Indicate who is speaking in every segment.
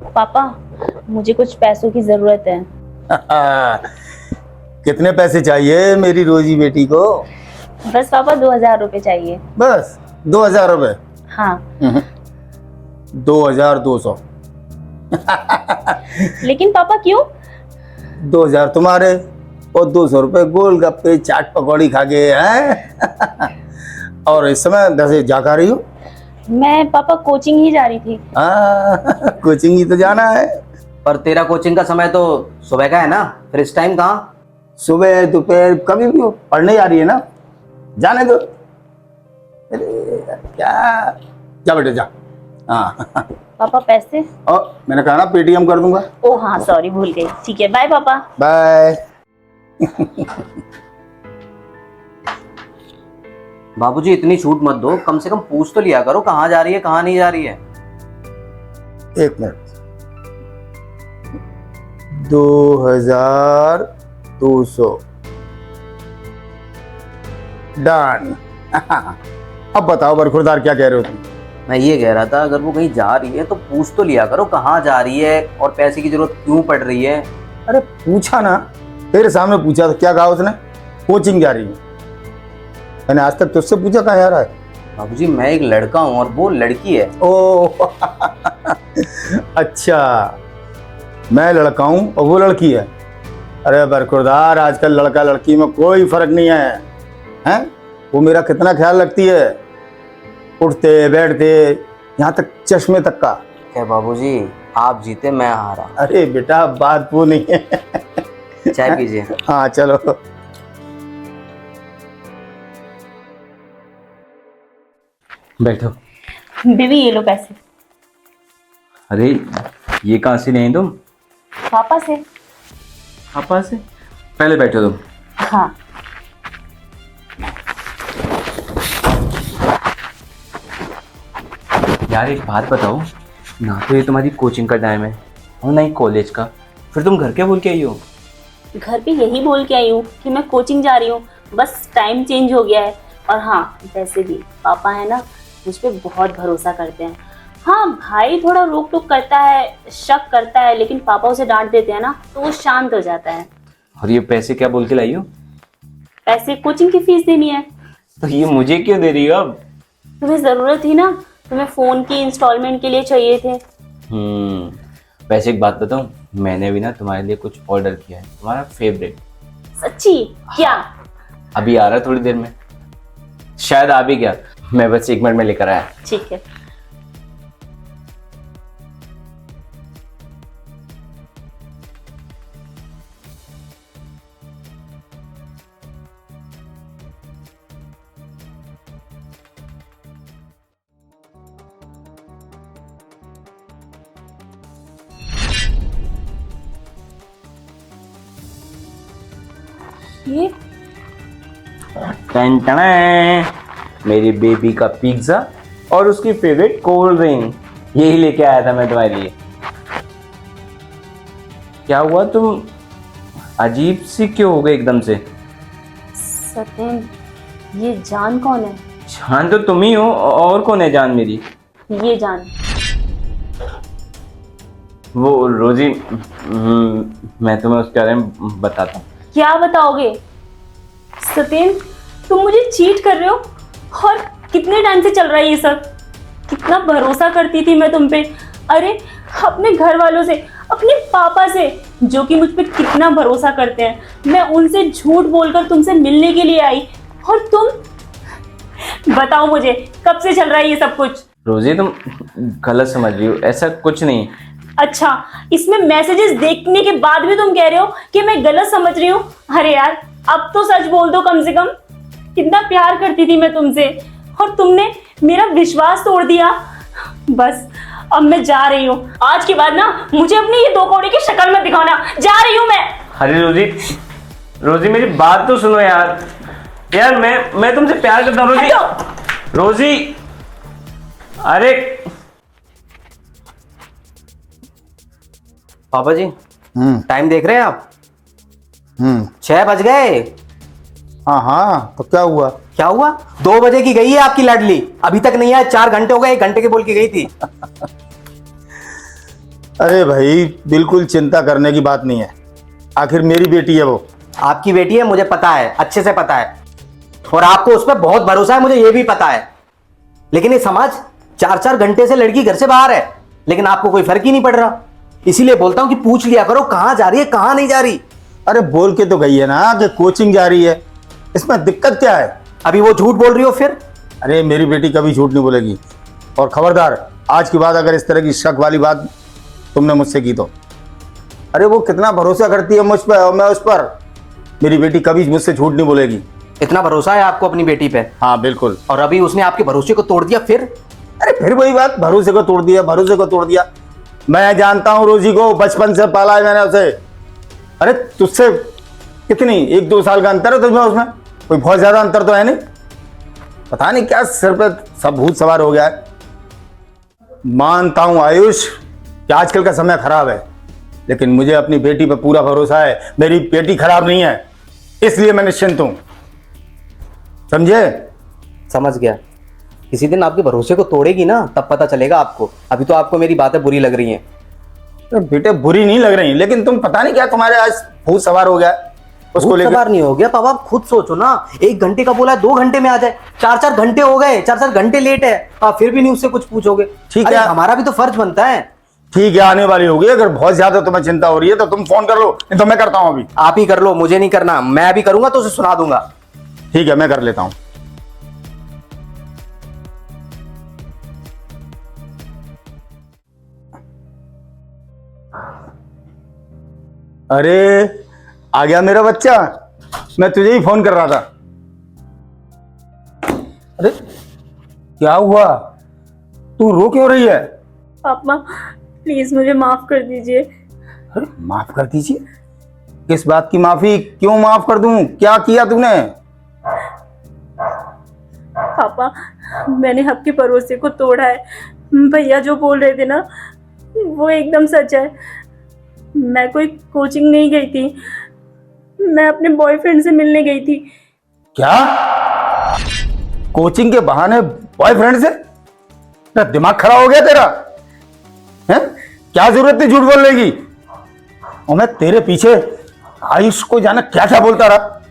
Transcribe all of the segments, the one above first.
Speaker 1: पापा, मुझे कुछ पैसों की जरूरत है।
Speaker 2: कितने पैसे चाहिए मेरी रोजी बेटी को?
Speaker 1: बस पापा 2000 रुपए चाहिए।
Speaker 2: बस 2000 रुपए?
Speaker 1: हाँ।
Speaker 2: 2200।
Speaker 1: लेकिन पापा क्यों?
Speaker 2: 2000 तुम्हारे और 200 रुपए गोलगप्पे चाट पकौड़ी खा के हैं। और इस समय 10 जा कर रही हो?
Speaker 1: मैं पापा कोचिंग ही जा रही थी।
Speaker 2: कोचिंग ही तो जाना है।
Speaker 3: पर तेरा कोचिंग का समय तो सुबह का है ना, फिर इस टाइम कहाँ?
Speaker 2: सुबह दोपहर कभी भी हो, पढ़ने जा रही है ना, जाने दो। अरे क्या, जा बेटे जा। हाँ।
Speaker 1: पापा पैसे?
Speaker 2: और मैंने कहा ना पेटीएम कर दूंगा।
Speaker 1: ओ हाँ सॉरी, भूल गई। ठीक है, बाय पापा।
Speaker 2: बाय।
Speaker 3: बाबूजी इतनी छूट मत दो, कम से कम पूछ तो लिया करो कहाँ जा रही है कहाँ नहीं जा रही है।
Speaker 2: 1 मिनट। 2200 डन। अब बताओ बरखुरदार, क्या कह रहे हो तुम?
Speaker 3: मैं ये कह रहा था, अगर वो कहीं जा रही है तो पूछ तो लिया करो कहाँ जा रही है और पैसे की जरूरत क्यों पड़ रही है।
Speaker 2: अरे पूछा ना, तेरे सामने पूछा तो क्या कहा उसने? कोचिंग जा रही है। मैंने आज तक तुझसे पूछा कहाँ जा रहा है?
Speaker 3: बाबूजी मैं एक लड़का हूँ और वो लड़की है।
Speaker 2: ओ अच्छा, मैं लड़का हूँ और वो लड़की है। अरे बरखुरदार, आजकल लड़का लड़की में कोई फर्क नहीं है, हैं? वो मेरा कितना ख्याल रखती है, उठते बैठते, यहाँ तक चश्मे तक का।
Speaker 3: क्या बाबूजी, आप जीते मैं हारा।
Speaker 2: अरे बेटा बात वो नहीं है।
Speaker 3: चाय पीजिए।
Speaker 2: हाँ चलो।
Speaker 4: बैठो।
Speaker 1: बीवी ये लो पैसे।
Speaker 4: अरे ये कहाँ से नहीं तुम?
Speaker 1: पापा से।
Speaker 4: पापा से? पहले बैठो तुम।
Speaker 1: हाँ।
Speaker 4: यार एक बात बताओ ना, तो ये तुम्हारी कोचिंग का टाइम है और ना ही कॉलेज का, फिर तुम घर क्या बोल के आई हो?
Speaker 1: घर पे यही बोल के आई हूँ कि मैं कोचिंग जा रही हूँ, बस टाइम चेंज हो गया है। और हाँ, वैसे भी पापा है ना, मुझ पे बहुत भरोसा करते हैं। हाँ, भाई थोड़ा रोक टोक करता है, शक करता है, लेकिन पापा उसे डांट देते हैं ना तो वो शांत हो जाता है।
Speaker 4: और ये पैसे क्या बोल के लाई हो?
Speaker 1: पैसे कोचिंग की फीस देनी है।
Speaker 4: तो ये मुझे क्यों दे रही हो अब?
Speaker 1: तुम्हें जरूरत थी ना, तुम्हें फोन की इंस्टॉलमेंट के लिए चाहिए थे।
Speaker 4: वैसे एक बात बताऊं, मैंने भी ना तुम्हारे लिए कुछ ऑर्डर किया है, तुम्हारा फेवरेट।
Speaker 1: सच्ची? क्या?
Speaker 4: अभी आ रहा है थोड़ी देर में, शायद आ भी गया। मैं बस 1 मिनट में लेकर आया।
Speaker 1: ठीक है। ये
Speaker 4: टन टन, मेरी बेबी का पिज्जा और उसकी फेवरेट कोल्ड ड्रिंक, यही लेके आया था मैं तुम्हारे लिए। क्या हुआ, तुम अजीब सी क्यों हो गए एकदम से?
Speaker 1: सत्यम, ये जान कौन है?
Speaker 4: जान तो तुम ही हो, और कौन है जान मेरी?
Speaker 1: ये जान
Speaker 4: वो रोजी, मैं तुम्हें उसके बारे में बताता हूँ।
Speaker 1: क्या बताओगे? सत्यम, तुम मुझे चीट कर रहे हो? और कितने टाइम से चल रहा है ये सब? कितना भरोसा करती थी मैं तुम पे। अरे अपने घर वालों से, अपने पापा से, जो कि मुझ पे कितना भरोसा करते हैं, मैं उनसे झूठ बोलकर तुमसे मिलने के लिए आई, और तुम बताओ मुझे कब से चल रहा है ये सब कुछ?
Speaker 4: रोजी तुम गलत समझ रही हो, ऐसा कुछ नहीं।
Speaker 1: अच्छा, इसमें मैसेजेस देखने के बाद भी तुम कह रहे हो कि मैं गलत समझ रही हूँ? अरे यार, अब तो सच बोल दो कम से कम। कितना प्यार करती थी मैं तुमसे, और तुमने मेरा विश्वास तोड़ दिया। बस अब मैं जा रही हूँ। आज के बाद ना मुझे अपनी ये 2 कौड़ी की शक्ल में दिखाना। जा रही हूँ मैं।
Speaker 4: अरे रोजी, रोजी मेरी बात तो सुनो यार। यार मैं तुमसे प्यार करता हूँ रोजी। रोजी, अरे
Speaker 3: पापा जी टाइम देख रहे हैं आप? 6 बज गए।
Speaker 2: हाँ हाँ, तो क्या हुआ?
Speaker 3: क्या हुआ? 2 बजे की गई है आपकी लाडली, अभी तक नहीं आया। 4 घंटे हो गए, 1 घंटे के बोल के गई थी।
Speaker 2: अरे भाई बिल्कुल चिंता करने की बात नहीं है, आखिर मेरी बेटी है वो।
Speaker 3: आपकी बेटी है, मुझे पता है, अच्छे से पता है, और आपको उस पर बहुत भरोसा है, मुझे ये भी पता है। लेकिन ये समाज 4-4 घंटे से लड़की घर से बाहर है, लेकिन आपको कोई फर्क ही नहीं पड़ रहा। इसीलिए बोलता हूं कि पूछ लिया करो कहां जा रही है, कहां नहीं जा रही।
Speaker 2: अरे बोल के तो गई है ना कि कोचिंग जा रही है, इसमें दिक्कत क्या है?
Speaker 3: अभी वो झूठ बोल रही हो फिर?
Speaker 2: अरे मेरी बेटी कभी झूठ नहीं बोलेगी, और खबरदार आज के बाद अगर इस तरह की शक वाली बात तुमने मुझसे की तो। अरे वो कितना भरोसा करती है मुझ पर और मैं उस पर। मेरी बेटी कभी मुझसे झूठ नहीं बोलेगी।
Speaker 3: इतना भरोसा है आपको अपनी बेटी पे?
Speaker 2: हाँ बिल्कुल।
Speaker 3: और अभी उसने आपके भरोसे को तोड़ दिया फिर?
Speaker 2: अरे फिर वही बात, भरोसे को तोड़ दिया, भरोसे को तोड़ दिया। मैं जानता हूँ रोजी को, बचपन से पाला है मैंने उसे। अरे तुझसे कितनी 1-2 साल का अंतर है तुझमें उसमें, कोई बहुत ज्यादा अंतर तो है नहीं। पता नहीं क्या सिर पे सब भूत सवार हो गया है। मानता हूं आयुष कि आजकल का समय खराब है, लेकिन मुझे अपनी बेटी पर पूरा भरोसा है। मेरी बेटी खराब नहीं है, इसलिए मैं निश्चिंत हूं, समझे?
Speaker 3: समझ गया। किसी दिन आपके भरोसे को तोड़ेगी ना, तब पता चलेगा आपको। अभी तो आपको मेरी बातें बुरी लग रही हैं।
Speaker 2: तो बेटे बुरी नहीं लग रही, लेकिन तुम पता नहीं क्या तुम्हारे आज भूत सवार हो गया है उसको
Speaker 3: भूत
Speaker 2: लेकर।
Speaker 3: सवार नहीं हो गया पापा, आप खुद सोचो ना। 1 घंटे का बोला है, 2 घंटे में आ जाए। 4-4 घंटे हो गए, 4-4 घंटे लेट है, आप फिर भी नहीं उससे कुछ पूछोगे।
Speaker 2: ठीक
Speaker 3: अरे
Speaker 2: है।
Speaker 3: हमारा भी तो फर्ज बनता है।
Speaker 2: ठीक है, आने वाली होगी। अगर बहुत ज्यादा तुम्हें चिंता हो रही है तो तुम फोन कर लो, नहीं तो मैं करता हूं अभी।
Speaker 3: आप ही कर लो, मुझे नहीं करना। मैं अभी करूंगा तो उसे सुना दूंगा।
Speaker 2: ठीक है, मैं कर लेता हूं। अरे आ गया मेरा बच्चा, मैं तुझे ही फोन कर रहा था। अरे क्या हुआ, तू रो क्यों रही है?
Speaker 1: पापा प्लीज मुझे माफ कर दीजिए।
Speaker 2: अरे माफ कर दीजिए? किस बात की माफी? क्यों माफ कर दूं? क्या किया तूने?
Speaker 1: पापा मैंने आपके भरोसे को तोड़ा है। भैया जो बोल रहे थे ना वो एकदम सच है। मैं कोई कोचिंग नहीं गई थी, मैं अपने बॉयफ्रेंड से मिलने गई थी।
Speaker 2: क्या? कोचिंग के बहाने बॉयफ्रेंड से? तेरा दिमाग खराब हो गया तेरा? हैं? क्या जरूरत थी झूठ बोलने की? और मैं तेरे पीछे आयुष को जाना क्या क्या बोलता रहा,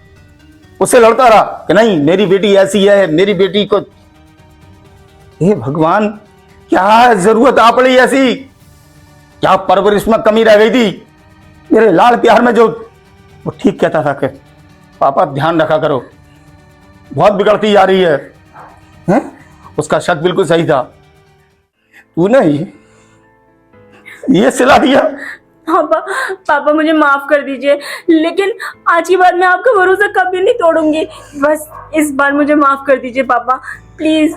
Speaker 2: उससे लड़ता रहा कि नहीं मेरी बेटी ऐसी है, मेरी बेटी को। हे भगवान, क्या जरूरत आ पड़ी ऐसी? क्या परवरिश में कमी रह गई थी? मेरे लाल प्यार में जो वो ठीक कहता था कि पापा ध्यान रखा करो, बहुत बिगड़ती जा रही है। हैं? उसका शक बिल्कुल सही था। तूने ये सिला दिया?
Speaker 1: पापा पापा मुझे माफ कर दीजिए, लेकिन आज के बाद मैं आपका भरोसा कभी नहीं तोड़ूंगी। बस इस बार मुझे माफ कर दीजिए पापा, प्लीज।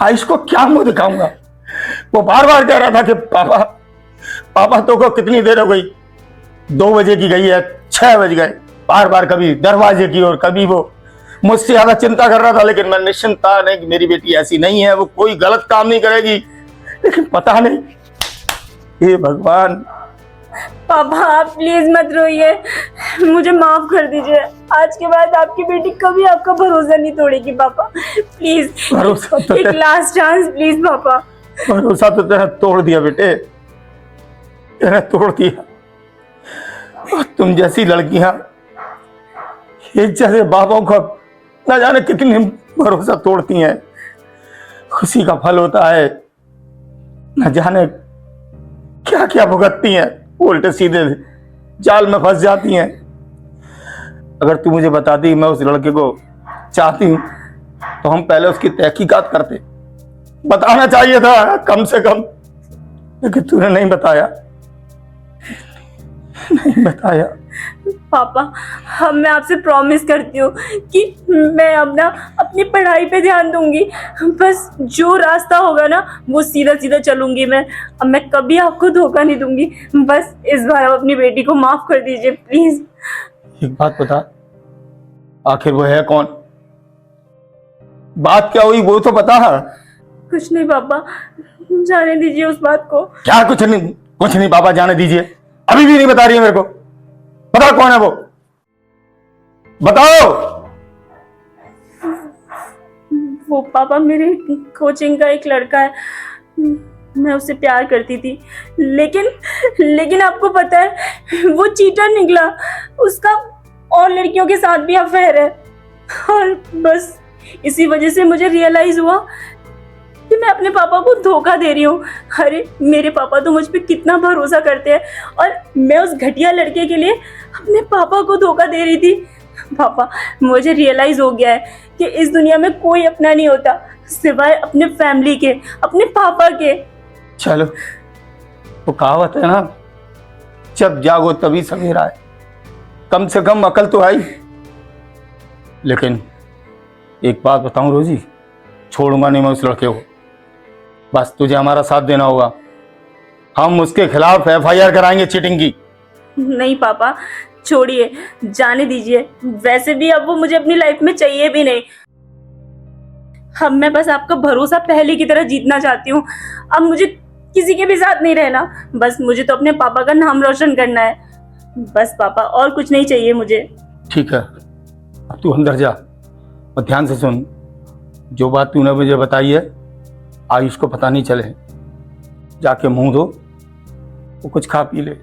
Speaker 2: आयुष को क्या मुंह दिखाऊंगा? वो बार बार कह रहा था कि पापा पापा तो को कितनी देर हो गई, 2 बजे की गई है, 6 बज गए। बार बार कभी दरवाजे की और कभी वो मुझसे ज्यादा चिंता कर रहा था। लेकिन मैं निश्चिंत था नहीं कि मेरी बेटी ऐसी नहीं है, वो कोई गलत काम नहीं करेगी। लेकिन पता नहीं, हे भगवान।
Speaker 1: पापा आप प्लीज मत रोइए, मुझे माफ कर दीजिए। आज के बाद आपकी बेटी कभी आपका भरोसा नहीं तोड़ेगी पापा, प्लीज।
Speaker 2: भरोसा तो
Speaker 1: एक लास्ट चांस प्लीज पापा।
Speaker 2: भरोसा तो तेरा तोड़ दिया बेटे, तेरा तोड़ दिया। और तुम जैसी लड़कियां एक जैसे बापों को न जाने कितनी भरोसा तोड़ती हैं। खुशी का फल होता है, न जाने क्या क्या भुगतती हैं, उल्टे सीधे जाल में फंस जाती हैं। अगर तू मुझे बताती मैं उस लड़के को चाहती हूं तो हम पहले उसकी तहकीकात करते, बताना चाहिए था कम से कम। लेकिन तूने नहीं बताया, नहीं बताया।
Speaker 1: पापा अब मैं आपसे प्रॉमिस करती हूँ कि मैं अब ना अपनी पढ़ाई पे ध्यान दूंगी। बस जो रास्ता होगा ना वो सीधा सीधा चलूंगी मैं। अब मैं कभी आपको धोखा नहीं दूंगी। बस इस बार आप अपनी बेटी को माफ कर दीजिए प्लीज।
Speaker 2: एक बात बता, आखिर वो है कौन? बात क्या हुई वो तो बता।
Speaker 1: कुछ नहीं पापा, जाने दीजिए उस बात को।
Speaker 2: क्या कुछ नहीं? कुछ नहीं पापा, जाने दीजिए। अभी भी नहीं बता रही है मेरे को। बताओ कौन है वो, बताओ।
Speaker 1: वो पापा मेरे कोचिंग का एक लड़का है, मैं उससे प्यार करती थी, लेकिन आपको पता है वो चीटर निकला। उसका और लड़कियों के साथ भी अफेयर है, और बस इसी वजह से मुझे रियलाइज हुआ कि मैं अपने पापा को धोखा दे रही हूँ। अरे मेरे पापा तो मुझ पे कितना भरोसा करते हैं, और मैं उस घटिया लड़के के लिए अपने पापा को धोखा दे रही थी। पापा, मुझे रियलाइज हो गया है कि इस दुनिया में कोई अपना नहीं होता सिवाय अपने फैमिली के, अपने पापा के।
Speaker 2: चलो, वो कहावत है ना, जब जागो तभी सवेरा है। कम से कम अकल तो आई। लेकिन एक बात बताऊं रोजी, छोड़ूंगा नहीं मैं उस लड़के को। बस तुझे हमारा साथ देना होगा। हम उसके खिलाफ FIR कराएंगे चीटिंग की।
Speaker 1: नहीं पापा, छोड़िए, जाने दीजिए। वैसे भी अब वो मुझे अपनी लाइफ में चाहिए भी नहीं। अब मैं बस आपका भरोसा पहले की तरह जीतना चाहती हूँ। अब मुझे किसी के भी साथ नहीं रहना, बस मुझे तो अपने पापा का नाम रोशन करना है। बस पापा, और कुछ नहीं चाहिए मुझे।
Speaker 2: ठीक है, अब तू अंदर जा और ध्यान से सुन। जो बात तूने मुझे बताई है आयुष को पता नहीं चले। जाके मुंह धो, वो कुछ खा पी ले।